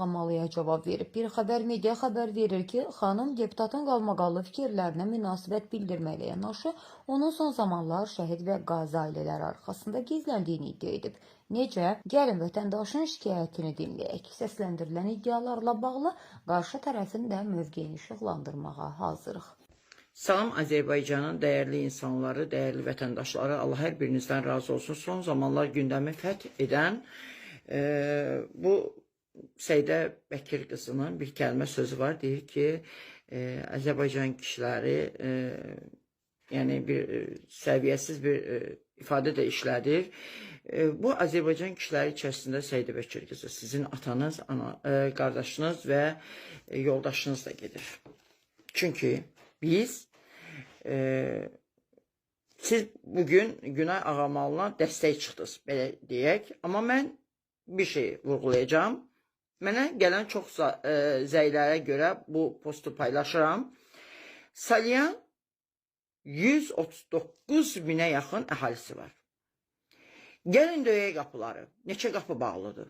Ağamalıya cavab verib. Bir xəbər media xəbər verir ki, xanım deputatın qalmaqallı fikirlərinə münasibət bildirməklə yanaşı, onun son zamanlar şəhid və qazi ailələri arxasında gizləndiyini iddia edib. Necə? Gəlin vətəndaşın şikayətini dinləyək. Səsləndirilən iddialarla bağlı qarşı tərəfin də mövqeyini işıqlandırmağa hazırıq. Salam Azərbaycanın dəyərli insanları, dəyərli vətəndaşları, Allah hər birinizdən razı olsun. Son zamanlar gündəmi fəth edən bu Seydə Bəkir qızının bir kəlmə sözü var. Deyir ki, Azərbaycan kişiləri yəni bir səviyyəsiz bir ifadə də işlədir. Bu Azərbaycan kişiləri içərisində Seydə Bəkir qızı, sizin atanız, qardaşınız və yoldaşınız da gedir. Çünki biz, siz bugün Günay Ağamalına dəstək çıxdınız, belə deyək. Amma mən bir şey vurğulayacağım. Mənə gələn çox zəylərə görə bu postu paylaşıram. Salyan 139 minə yaxın əhalisi var. Gəlin döyək qapıları. Neçə qapı bağlıdır?